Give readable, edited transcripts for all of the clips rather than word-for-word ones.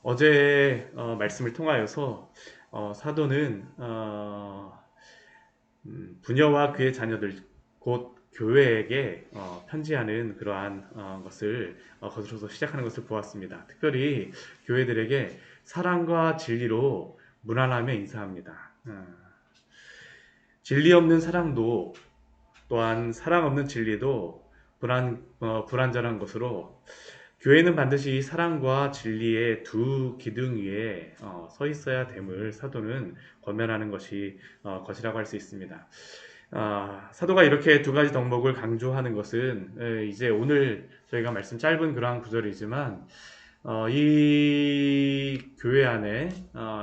어제 말씀을 통하여서 사도는 부녀와 그의 자녀들 곧 교회에게 편지하는 그러한 것을 거슬러서 시작하는 것을 보았습니다. 특별히 교회들에게 사랑과 진리로 문안하며 인사합니다. 진리 없는 사랑도 또한 사랑 없는 진리도 불완전한 것으로 교회는 반드시 이 사랑과 진리의 두 기둥 위에 서 있어야 됨을 사도는 권면하는 것이라고 할 수 있습니다. 사도가 이렇게 두 가지 덕목을 강조하는 것은 이제 오늘 저희가 말씀 짧은 그러한 구절이지만 이 교회 안에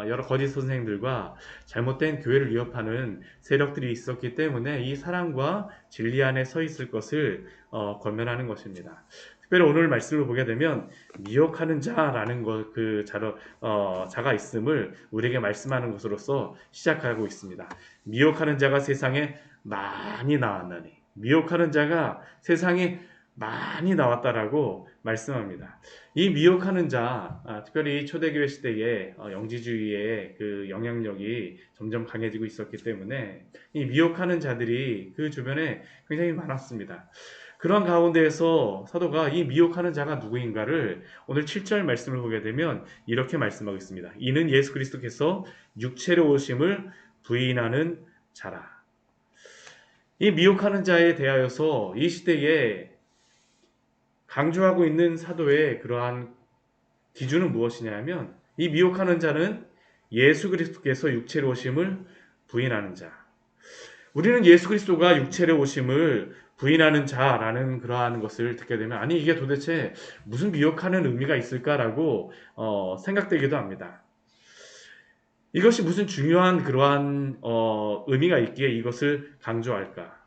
여러 거짓 선생들과 잘못된 교회를 위협하는 세력들이 있었기 때문에 이 사랑과 진리 안에 서 있을 것을 권면하는 것입니다. 특별히 오늘 말씀을 보게 되면 미혹하는 자라는 자가 있음을 우리에게 말씀하는 것으로서 시작하고 있습니다. 미혹하는 자가 세상에 많이 나왔나니, 미혹하는 자가 세상에 많이 나왔다라고 말씀합니다. 이 미혹하는 자, 특별히 초대교회 시대에 영지주의의 그 영향력이 점점 강해지고 있었기 때문에 이 미혹하는 자들이 그 주변에 굉장히 많았습니다. 그런 가운데에서 사도가 이 미혹하는 자가 누구인가를 오늘 7절 말씀을 보게 되면 이렇게 말씀하고 있습니다. 이는 예수 그리스도께서 육체로 오심을 부인하는 자라. 이 미혹하는 자에 대하여서 이 시대에 강조하고 있는 사도의 그러한 기준은 무엇이냐 하면 이 미혹하는 자는 예수 그리스도께서 육체로 오심을 부인하는 자. 우리는 예수 그리스도가 육체로 오심을 부인하는 자라는 그러한 것을 듣게 되면 아니 이게 도대체 무슨 미혹하는 의미가 있을까라고 생각되기도 합니다. 이것이 무슨 중요한 그러한 의미가 있기에 이것을 강조할까?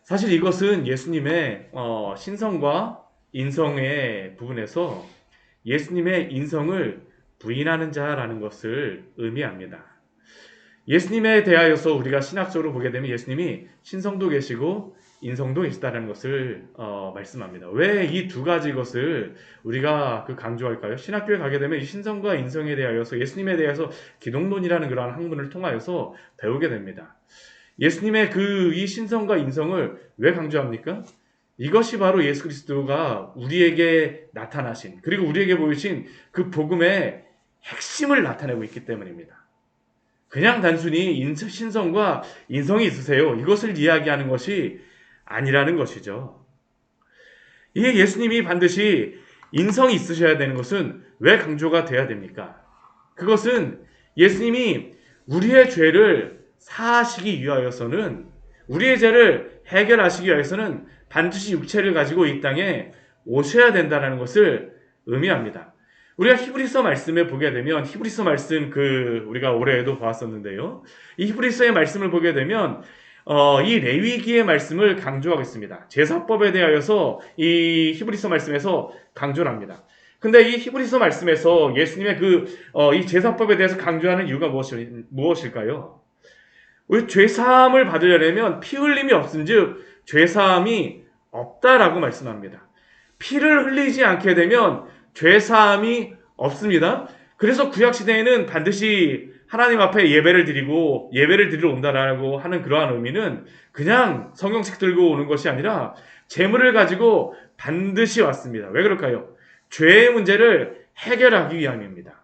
사실 이것은 예수님의 신성과 인성의 부분에서 예수님의 인성을 부인하는 자라는 것을 의미합니다. 예수님에 대하여서 우리가 신학적으로 보게 되면 예수님이 신성도 계시고 인성도 계시다는 것을 말씀합니다. 왜 이 두 가지 것을 우리가 강조할까요? 신학교에 가게 되면 이 신성과 인성에 대하여서 예수님에 대해서 기독론이라는 그러한 학문을 통하여서 배우게 됩니다. 예수님의 이 신성과 인성을 왜 강조합니까? 이것이 바로 예수 그리스도가 우리에게 나타나신 그리고 우리에게 보이신 그 복음의 핵심을 나타내고 있기 때문입니다. 그냥 단순히 신성과 인성이 있으세요. 이것을 이야기하는 것이 아니라는 것이죠. 이게 예수님이 반드시 인성이 있으셔야 되는 것은 왜 강조가 돼야 됩니까? 그것은 예수님이 우리의 죄를 사하시기 위하여서는 우리의 죄를 해결하시기 위해서는 반드시 육체를 가지고 이 땅에 오셔야 된다는 것을 의미합니다. 우리가 히브리서 말씀을 보게 되면 히브리서 말씀 우리가 올해에도 보았었는데요. 이 히브리서의 말씀을 보게 되면 이 레위기의 말씀을 강조하고 있습니다. 제사법에 대하여서 이 히브리서 말씀에서 강조를 합니다. 근데 이 히브리서 말씀에서 예수님의 이 제사법에 대해서 강조하는 이유가 무엇일까요? 우리 죄사함을 받으려면 피 흘림이 없은즉 죄사함이 없다라고 말씀합니다. 피를 흘리지 않게 되면 죄사함이 없습니다. 그래서 구약시대에는 반드시 하나님 앞에 예배를 드리러 온다라고 하는 그러한 의미는 그냥 성경책 들고 오는 것이 아니라 재물을 가지고 반드시 왔습니다. 왜 그럴까요? 죄의 문제를 해결하기 위함입니다.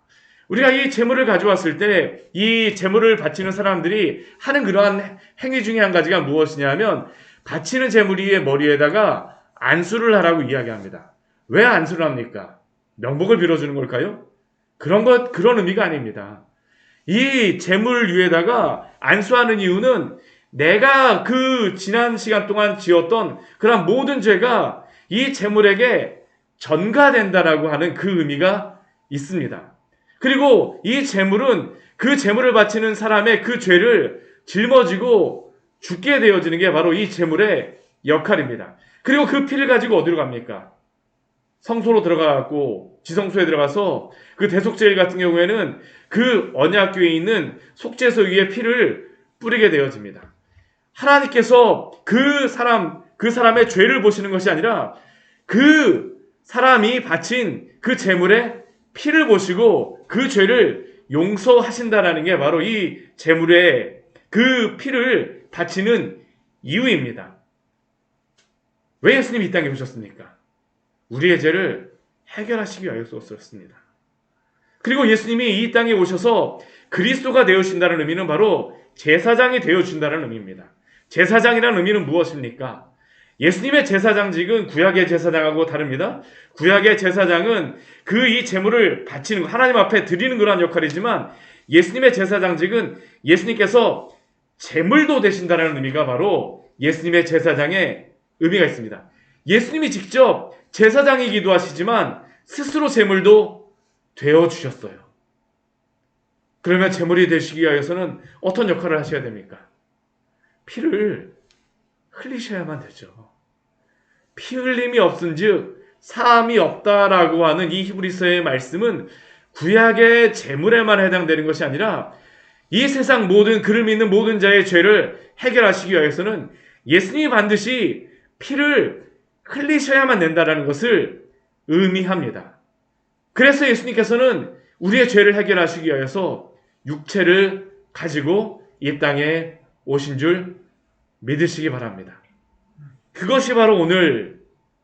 우리가 이 재물을 가져왔을 때 이 재물을 바치는 사람들이 하는 그러한 행위 중에 한 가지가 무엇이냐면 바치는 재물 위에 머리에다가 안수를 하라고 이야기합니다. 왜 안수를 합니까? 명복을 빌어주는 걸까요? 그런 의미가 아닙니다. 이 재물 위에다가 안수하는 이유는 내가 지난 시간 동안 지었던 그런 모든 죄가 이 재물에게 전가된다라고 하는 그 의미가 있습니다. 그리고 이 재물은 그 재물을 바치는 사람의 그 죄를 짊어지고 죽게 되어지는 게 바로 이 재물의 역할입니다. 그리고 그 피를 가지고 어디로 갑니까? 성소로 들어가고 지성소에 들어가서 그 대속죄일 같은 경우에는 그 언약궤에 있는 속죄소 위에 피를 뿌리게 되어집니다. 하나님께서 그 사람의 죄를 보시는 것이 아니라 그 사람이 바친 그 제물의 피를 보시고 그 죄를 용서하신다라는 게 바로 이 제물의 그 피를 바치는 이유입니다. 왜 예수님이 이 땅에 오셨습니까? 우리의 죄를 해결하시기 위하였습니다. 그리고 예수님이 이 땅에 오셔서 그리스도가 되어주신다는 의미는 바로 제사장이 되어준다는 의미입니다. 제사장이라는 의미는 무엇입니까? 예수님의 제사장직은 구약의 제사장하고 다릅니다. 구약의 제사장은 그 이 제물을 바치는 것, 하나님 앞에 드리는 그런 역할이지만 예수님의 제사장직은 예수님께서 제물도 되신다는 의미가 바로 예수님의 제사장의 의미가 있습니다. 예수님이 직접 제사장이기도 하시지만 스스로 제물도 되어주셨어요. 그러면 제물이 되시기 위해서는 어떤 역할을 하셔야 됩니까? 피를 흘리셔야만 되죠. 피 흘림이 없은즉 사함이 없다라고 하는 이 히브리서의 말씀은 구약의 제물에만 해당되는 것이 아니라 이 세상 모든 그를 믿는 모든 자의 죄를 해결하시기 위해서는 예수님이 반드시 피를 흘리셔야만 된다는 것을 의미합니다. 그래서 예수님께서는 우리의 죄를 해결하시기 위해서 육체를 가지고 이 땅에 오신 줄 믿으시기 바랍니다. 그것이 바로 오늘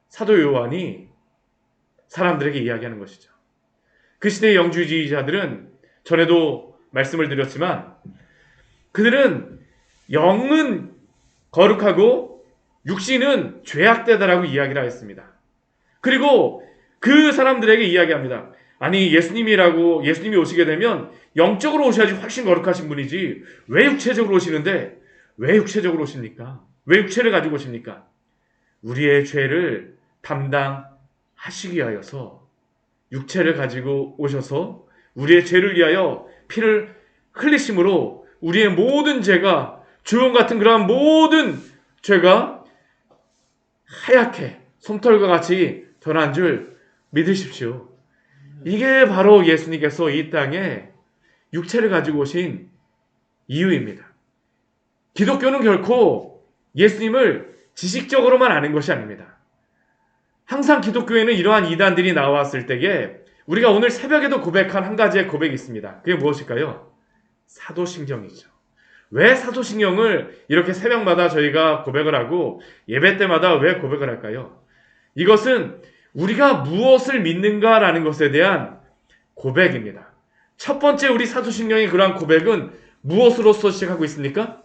사도 요한이 사람들에게 이야기하는 것이죠. 그 시대의 영주주의자들은 전에도 말씀을 드렸지만 그들은 영은 거룩하고 육신은 죄악되다라고 이야기를 했습니다. 그리고 그 사람들에게 이야기합니다. 아니 예수님이 오시게 되면 영적으로 오셔야지 훨씬 거룩하신 분이지 왜 육체적으로 오시는데 왜 육체적으로 오십니까? 왜 육체를 가지고 오십니까? 우리의 죄를 담당하시기 위하여서 육체를 가지고 오셔서 우리의 죄를 위하여 피를 흘리심으로 우리의 모든 죄가 주홍 같은 그러한 모든 죄가 하얗게 솜털과 같이 변한 줄 믿으십시오. 이게 바로 예수님께서 이 땅에 육체를 가지고 오신 이유입니다. 기독교는 결코 예수님을 지식적으로만 아는 것이 아닙니다. 항상 기독교에는 이러한 이단들이 나왔을 때에 우리가 오늘 새벽에도 고백한 한 가지의 고백이 있습니다. 그게 무엇일까요? 사도신경이죠. 왜 사도신경을 이렇게 새벽마다 저희가 고백을 하고 예배 때마다 왜 고백을 할까요? 이것은 우리가 무엇을 믿는가라는 것에 대한 고백입니다. 첫 번째 우리 사도신경의 그러한 고백은 무엇으로서 시작하고 있습니까?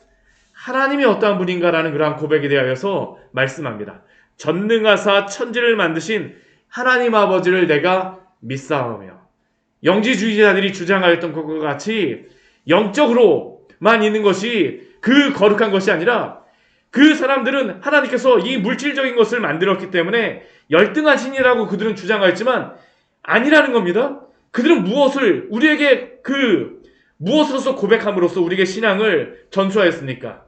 하나님이 어떠한 분인가라는 그러한 고백에 대하여서 말씀합니다. 전능하사 천지를 만드신 하나님 아버지를 내가 믿사오며 영지주의자들이 주장하였던 것과 같이 영적으로만 있는 것이 그 거룩한 것이 아니라 그 사람들은 하나님께서 이 물질적인 것을 만들었기 때문에 열등한 신이라고 그들은 주장하였지만 아니라는 겁니다. 그들은 우리에게 무엇으로서 고백함으로써 우리에게 신앙을 전수하였습니까?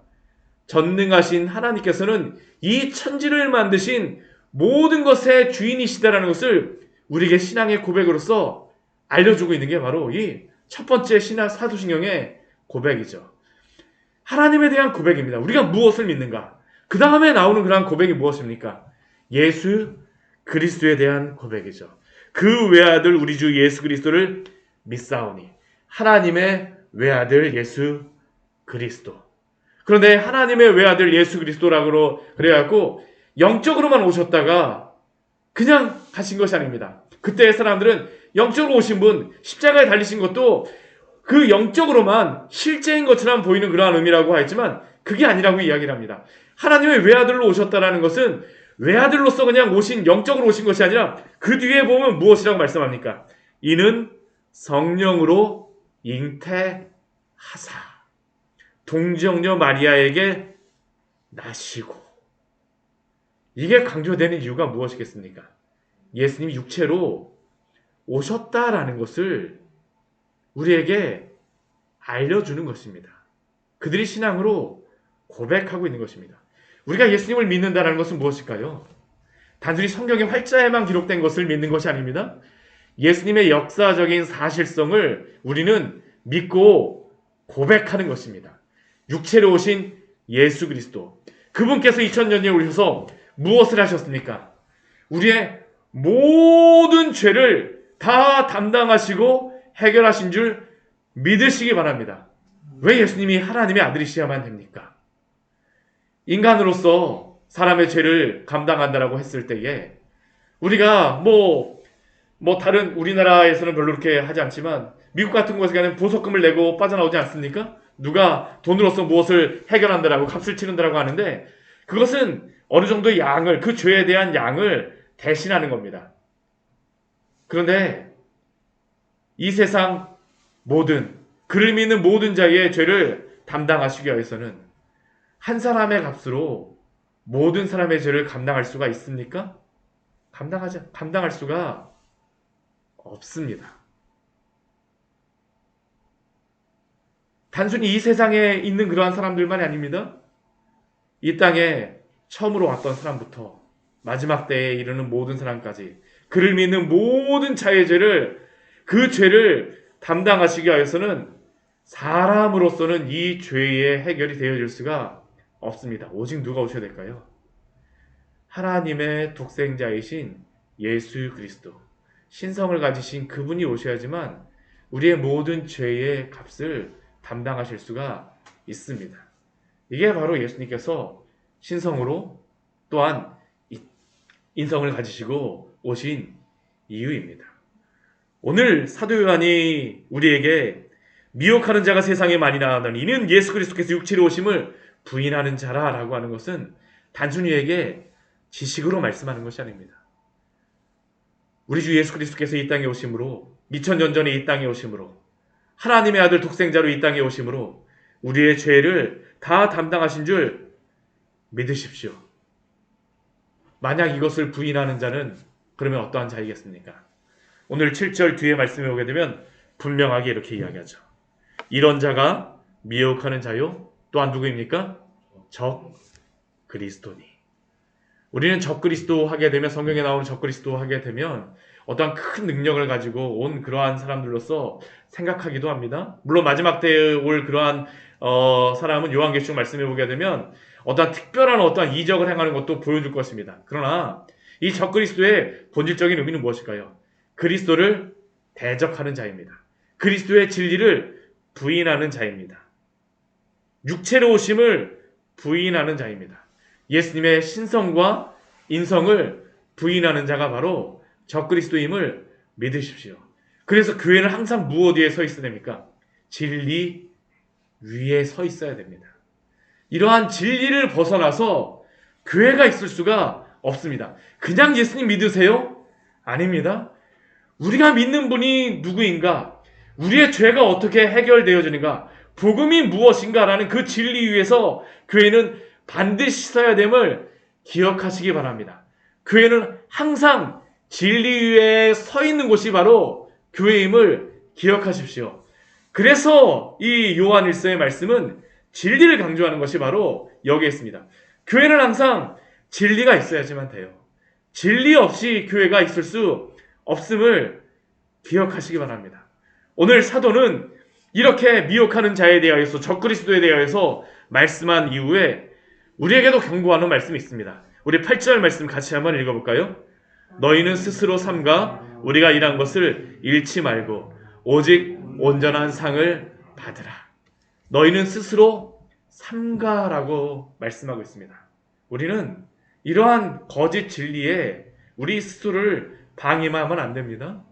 전능하신 하나님께서는 이 천지를 만드신 모든 것의 주인이시다라는 것을 우리에게 신앙의 고백으로서 알려주고 있는 게 바로 이 첫 번째 사도신경의 고백이죠. 하나님에 대한 고백입니다. 우리가 무엇을 믿는가? 그 다음에 나오는 그러한 고백이 무엇입니까? 예수 그리스도에 대한 고백이죠. 그 외아들 우리 주 예수 그리스도를 믿사오니 하나님의 외아들 예수 그리스도. 그런데 하나님의 외아들 예수 그리스도라고 그래갖고 영적으로만 오셨다가 그냥 가신 것이 아닙니다. 그때의 사람들은 영적으로 오신 분, 십자가에 달리신 것도 그 영적으로만 실제인 것처럼 보이는 그러한 의미라고 하였지만 그게 아니라고 이야기를 합니다. 하나님의 외아들로 오셨다라는 것은 외아들로서 그냥 영적으로 오신 것이 아니라 그 뒤에 보면 무엇이라고 말씀합니까? 이는 성령으로 잉태하사 동정녀 마리아에게 나시고. 이게 강조되는 이유가 무엇이겠습니까? 예수님이 육체로 오셨다라는 것을 우리에게 알려주는 것입니다. 그들이 신앙으로 고백하고 있는 것입니다. 우리가 예수님을 믿는다는 것은 무엇일까요? 단순히 성경의 활자에만 기록된 것을 믿는 것이 아닙니다. 예수님의 역사적인 사실성을 우리는 믿고 고백하는 것입니다. 육체로 오신 예수 그리스도, 그분께서 2000년 전에 오셔서 무엇을 하셨습니까? 우리의 모든 죄를 다 담당하시고 해결하신 줄 믿으시기 바랍니다. 왜 예수님이 하나님의 아들이셔야만 됩니까? 인간으로서 사람의 죄를 감당한다라고 했을 때에 우리가 다른 우리나라에서는 별로 그렇게 하지 않지만 미국 같은 곳에 가면 보석금을 내고 빠져나오지 않습니까? 누가 돈으로서 무엇을 해결한다라고 값을 치른다라고 하는데 그것은 어느 정도의 양을 그 죄에 대한 양을 대신하는 겁니다. 그런데 이 세상 모든 그를 믿는 모든 자의 죄를 담당하시기 위해서는 한 사람의 값으로 모든 사람의 죄를 감당할 수가 있습니까? 감당할 수가 없습니다. 단순히 이 세상에 있는 그러한 사람들만이 아닙니다. 이 땅에 처음으로 왔던 사람부터 마지막 때에 이르는 모든 사람까지 그를 믿는 모든 자의 죄를 그 죄를 담당하시기 위해서는 사람으로서는 이 죄의 해결이 되어질 수가 없습니다. 오직 누가 오셔야 될까요? 하나님의 독생자이신 예수 그리스도 신성을 가지신 그분이 오셔야지만 우리의 모든 죄의 값을 담당하실 수가 있습니다. 이게 바로 예수님께서 신성으로 또한 인성을 가지시고 오신 이유입니다. 오늘 사도 요한이 우리에게 미혹하는 자가 세상에 많이 나오더니 이는 예수 그리스도께서 육체로 오심을 부인하는 자라라고 하는 것은 단순히 우리에게 지식으로 말씀하는 것이 아닙니다. 우리 주 예수 그리스도께서 이 땅에 오심으로 2000년 전에 이 땅에 오심으로 하나님의 아들 독생자로 이 땅에 오심으로 우리의 죄를 다 담당하신 줄 믿으십시오. 만약 이것을 부인하는 자는 그러면 어떠한 자이겠습니까? 오늘 7절 뒤에 말씀에 오게 되면 분명하게 이렇게 이야기하죠. 이런 자가 미혹하는 자요 또한 누구입니까? 적 그리스도니. 우리는 적 그리스도 하게 되면 성경에 나오는 적 그리스도 하게 되면 어떠한 큰 능력을 가지고 온 그러한 사람들로서 생각하기도 합니다. 물론 마지막 때에 올 그러한 사람은 요한계시록 말씀해 보게 되면 어떠한 특별한 어떠한 이적을 행하는 것도 보여줄 것입니다. 그러나 이 적 그리스도의 본질적인 의미는 무엇일까요? 그리스도를 대적하는 자입니다. 그리스도의 진리를 부인하는 자입니다. 육체로 오심을 부인하는 자입니다. 예수님의 신성과 인성을 부인하는 자가 바로 적그리스도임을 믿으십시오. 그래서 교회는 항상 무엇 위에 서 있어야 됩니까? 진리 위에 서 있어야 됩니다. 이러한 진리를 벗어나서 교회가 있을 수가 없습니다. 그냥 예수님 믿으세요? 아닙니다. 우리가 믿는 분이 누구인가? 우리의 죄가 어떻게 해결되어지는가? 복음이 무엇인가라는 그 진리 위에서 교회는 반드시 서야 됨을 기억하시기 바랍니다. 교회는 항상 진리 위에 서 있는 곳이 바로 교회임을 기억하십시오. 그래서 이 요한 1서의 말씀은 진리를 강조하는 것이 바로 여기에 있습니다. 교회는 항상 진리가 있어야지만 돼요. 진리 없이 교회가 있을 수 없음을 기억하시기 바랍니다. 오늘 사도는 이렇게 미혹하는 자에 대하여서 적그리스도에 대하여서 말씀한 이후에 우리에게도 경고하는 말씀이 있습니다. 우리 8절 말씀 같이 한번 읽어볼까요? 너희는 스스로 삼가 우리가 일한 것을 잃지 말고 오직 온전한 상을 받으라. 너희는 스스로 삼가라고 말씀하고 있습니다. 우리는 이러한 거짓 진리에 우리 스스로를 방임하면 안 됩니다.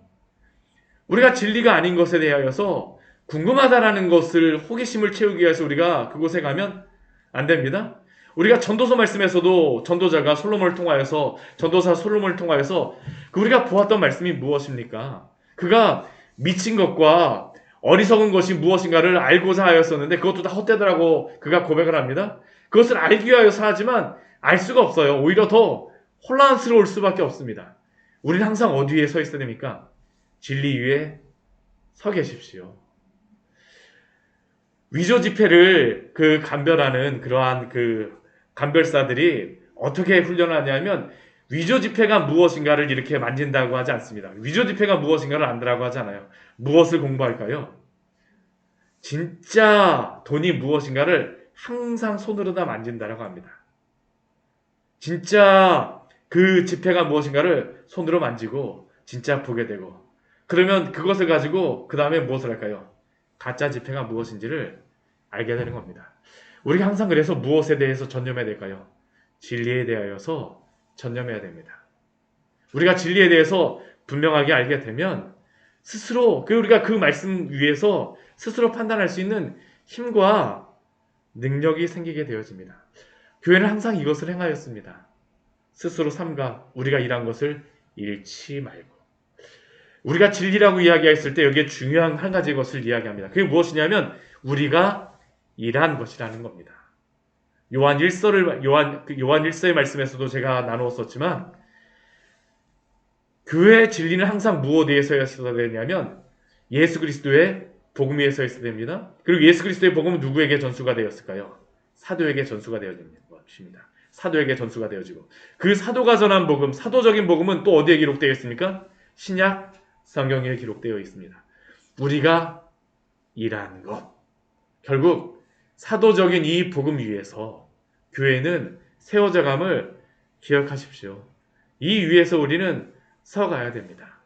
우리가 진리가 아닌 것에 대하여서 궁금하다라는 것을 호기심을 채우기 위해서 우리가 그곳에 가면 안 됩니다. 우리가 전도서 말씀에서도 전도자가 솔로몬을 통하여서 전도사 솔로몬을 통하여서 우리가 보았던 말씀이 무엇입니까? 그가 미친 것과 어리석은 것이 무엇인가를 알고자 하였었는데 그것도 다 헛되더라고 그가 고백을 합니다. 그것을 알기 위하여서 하지만 알 수가 없어요. 오히려 더 혼란스러울 수밖에 없습니다. 우리는 항상 어디 위에 서 있어야 됩니까? 진리 위에 서 계십시오. 위조 지폐를 감별하는 그러한 감별사들이 어떻게 훈련을 하냐면 위조 지폐가 무엇인가를 이렇게 만진다고 하지 않습니다. 위조 지폐가 무엇인가를 안다라고 하지 않아요. 무엇을 공부할까요? 진짜 돈이 무엇인가를 항상 손으로 다 만진다라고 합니다. 진짜 그 지폐가 무엇인가를 손으로 만지고 진짜 보게 되고, 그러면 그것을 가지고 그 다음에 무엇을 할까요? 가짜 지폐가 무엇인지를 알게 되는 겁니다. 우리가 항상 그래서 무엇에 대해서 전념해야 될까요? 진리에 대하여서 전념해야 됩니다. 우리가 진리에 대해서 분명하게 알게 되면 스스로 우리가 그 말씀 위에서 스스로 판단할 수 있는 힘과 능력이 생기게 되어집니다. 교회는 항상 이것을 행하였습니다. 스스로 삼가 우리가 일한 것을 잃지 말고. 우리가 진리라고 이야기했을 때 여기에 중요한 한 가지 것을 이야기합니다. 그게 무엇이냐면 우리가 일한 것이라는 겁니다. 요한 1서의 말씀에서도 제가 나누었었지만, 교회의 진리는 항상 무엇에 의해서 있어야 되냐면 예수 그리스도의 복음 위에 서 있어야 됩니다. 그리고 예수 그리스도의 복음은 누구에게 전수가 되었을까요? 사도에게 전수가 되어집니다. 사도에게 전수가 되어지고, 그 사도가 전한 복음, 사도적인 복음은 또 어디에 기록되어 있습니까? 신약 성경에 기록되어 있습니다. 우리가 일한 것, 결국 사도적인 이 복음 위에서 교회는 세워져감을 기억하십시오. 이 위에서 우리는 서가야 됩니다.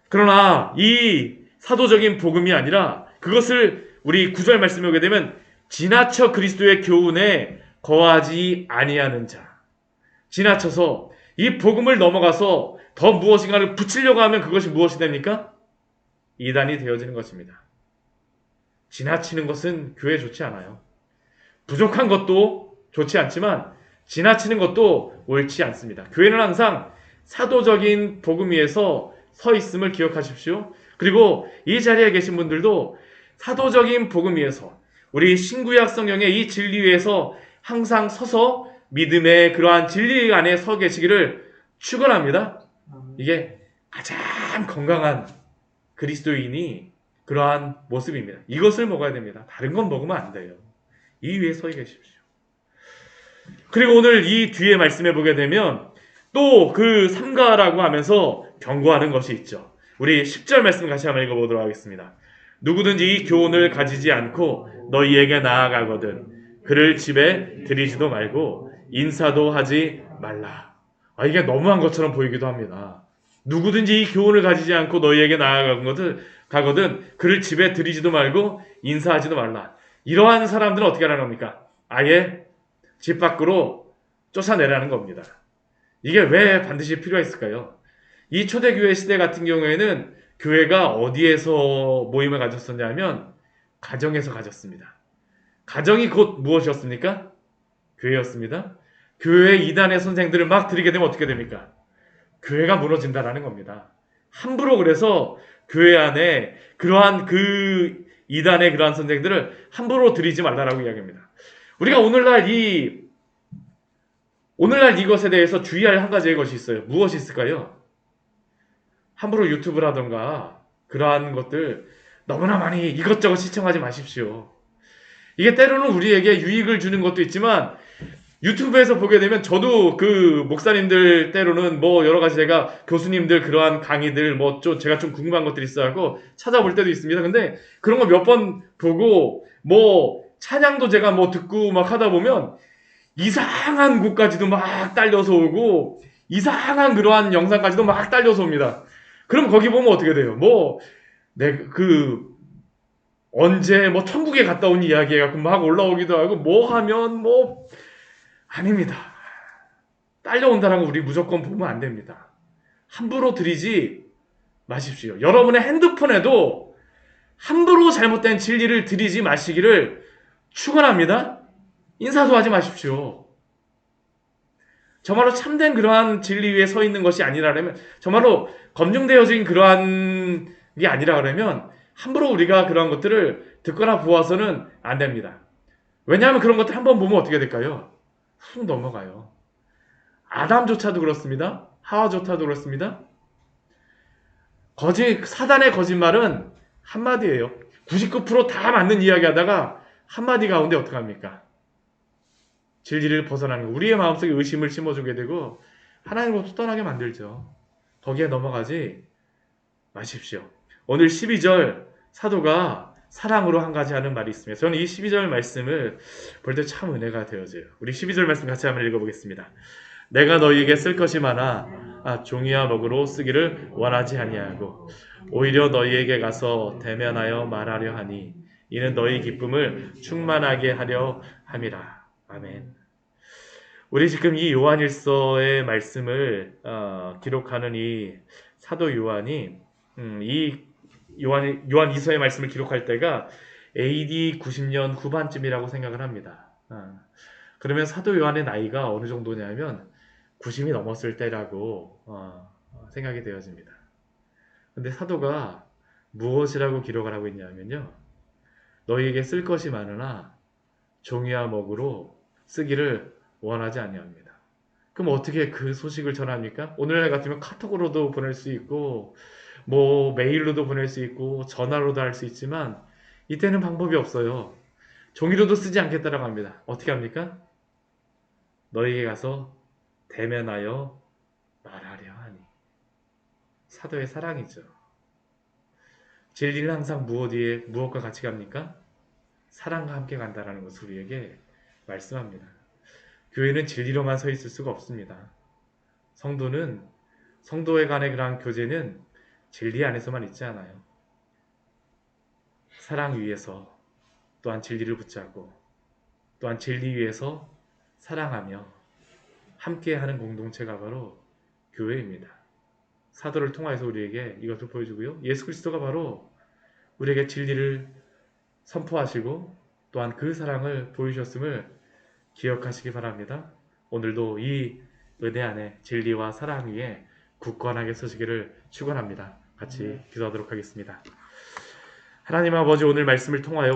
그러나 이 사도적인 복음이 아니라 그것을 우리 9절 말씀에 오게 되면 지나쳐 그리스도의 교훈에 거하지 아니하는 자, 지나쳐서 이 복음을 넘어가서 더 무엇인가를 붙이려고 하면 그것이 무엇이 됩니까? 이단이 되어지는 것입니다. 지나치는 것은 교회에 좋지 않아요. 부족한 것도 좋지 않지만 지나치는 것도 옳지 않습니다. 교회는 항상 사도적인 복음 위에서 서 있음을 기억하십시오. 그리고 이 자리에 계신 분들도 사도적인 복음 위에서, 우리 신구약 성경의 이 진리 위에서 항상 서서 믿음의 그러한 진리 안에 서 계시기를 축원합니다. 이게 가장 건강한 그리스도인이 그러한 모습입니다. 이것을 먹어야 됩니다. 다른 건 먹으면 안 돼요. 이 위에 서 계십시오. 그리고 오늘 이 뒤에 말씀해 보게 되면 또 그 삼가라고 하면서 경고하는 것이 있죠. 우리 10절 말씀 같이 한번 읽어보도록 하겠습니다. 누구든지 이 교훈을 가지지 않고 너희에게 나아가거든 그를 집에 들이지도 말고 인사도 하지 말라. 이게 너무한 것처럼 보이기도 합니다. 누구든지 이 교훈을 가지지 않고 너희에게 나아가거든 그를 집에 들이지도 말고 인사하지도 말라. 이러한 사람들은 어떻게 하라는 겁니까? 아예 집 밖으로 쫓아내라는 겁니다. 이게 왜 반드시 필요했을까요? 이 초대교회 시대 같은 경우에는 교회가 어디에서 모임을 가졌었냐면 가정에서 가졌습니다. 가정이 곧 무엇이었습니까? 교회였습니다. 교회 이단의 선생들을 막 들이게 되면 어떻게 됩니까? 교회가 무너진다라는 겁니다. 함부로 그래서 교회 안에 그러한 그 이단의 그러한 선생들을 함부로 들이지 말라라고 이야기합니다. 우리가 오늘날 이것에 대해서 주의할 한 가지의 것이 있어요. 무엇이 있을까요? 함부로 유튜브라던가 그러한 것들 너무나 많이 이것저것 시청하지 마십시오. 이게 때로는 우리에게 유익을 주는 것도 있지만, 유튜브에서 보게 되면 저도 그 목사님들 때로는 뭐 여러 가지 제가 교수님들 그러한 강의들 뭐 좀 제가 좀 궁금한 것들이 있어갖고 찾아볼 때도 있습니다. 근데 그런 거 몇 번 보고 뭐 찬양도 제가 뭐 듣고 막 하다 보면 이상한 곳까지도 막 딸려서 오고 이상한 그러한 영상까지도 막 딸려서 옵니다. 그럼 거기 보면 어떻게 돼요? 언제 천국에 갔다 온 이야기 해갖고 막 올라오기도 하고 뭐 하면 아닙니다. 딸려온다는 거 우리 무조건 보면 안 됩니다. 함부로 들이지 마십시오. 여러분의 핸드폰에도 함부로 잘못된 진리를 들이지 마시기를 축원합니다. 인사도 하지 마십시오. 정말로 참된 그러한 진리 위에 서 있는 것이 아니라면, 정말로 검증되어진 그러한 게 아니라면 함부로 우리가 그러한 것들을 듣거나 보아서는 안 됩니다. 왜냐하면 그런 것들 한번 보면 어떻게 될까요? 훅 넘어가요. 아담조차도 그렇습니다. 하와조차도 그렇습니다. 사단의 거짓말은 한마디예요. 99% 다 맞는 이야기 하다가 한마디 가운데 어떡합니까? 진리를 벗어나는 거. 우리의 마음속에 의심을 심어주게 되고 하나님으로부터 떠나게 만들죠. 거기에 넘어가지 마십시오. 오늘 12절 사도가 사랑으로 한 가지 하는 말이 있습니다. 저는 이 12절 말씀을 볼 때 참 은혜가 되어져요. 우리 12절 말씀 같이 한번 읽어보겠습니다. 내가 너희에게 쓸 것이 많아 종이와 먹으로 쓰기를 원하지 아니하고 오히려 너희에게 가서 대면하여 말하려 하니 이는 너희 기쁨을 충만하게 하려 함이라. 아멘. 우리 지금 이 요한일서의 말씀을 기록하는 이 사도 요한이 이 요한이서의 말씀을 기록할 때가 AD 90년 후반쯤이라고 생각을 합니다. 그러면 사도 요한의 나이가 어느 정도냐면 90이 넘었을 때라고 생각이 되어집니다. 근데 사도가 무엇이라고 기록을 하고 있냐면요. 너희에게 쓸 것이 많으나 종이와 먹으로 쓰기를 원하지 아니합니다. 그럼 어떻게 그 소식을 전합니까? 오늘날 같으면 카톡으로도 보낼 수 있고 뭐 메일로도 보낼 수 있고 전화로도 할 수 있지만 이때는 방법이 없어요. 종이로도 쓰지 않겠다라고 합니다. 어떻게 합니까? 너희에게 가서 대면하여 말하려 하니. 사도의 사랑이죠. 진리는 항상 무엇과 같이 갑니까? 사랑과 함께 간다라는 것을 우리에게 말씀합니다. 교회는 진리로만 서 있을 수가 없습니다. 성도에 간의 그러한 교제는 진리 안에서만 있지 않아요. 사랑 위에서 또한 진리를 붙잡고 또한 진리 위에서 사랑하며 함께하는 공동체가 바로 교회입니다. 사도를 통해서 우리에게 이것을 보여주고요. 예수 그리스도가 바로 우리에게 진리를 선포하시고 또한 그 사랑을 보여주셨음을 기억하시기 바랍니다. 오늘도 이 은혜 안에 진리와 사랑 위에 굳건하게 서시기를 축원합니다. 같이 기도하도록 하겠습니다. 하나님 아버지, 오늘 말씀을 통하여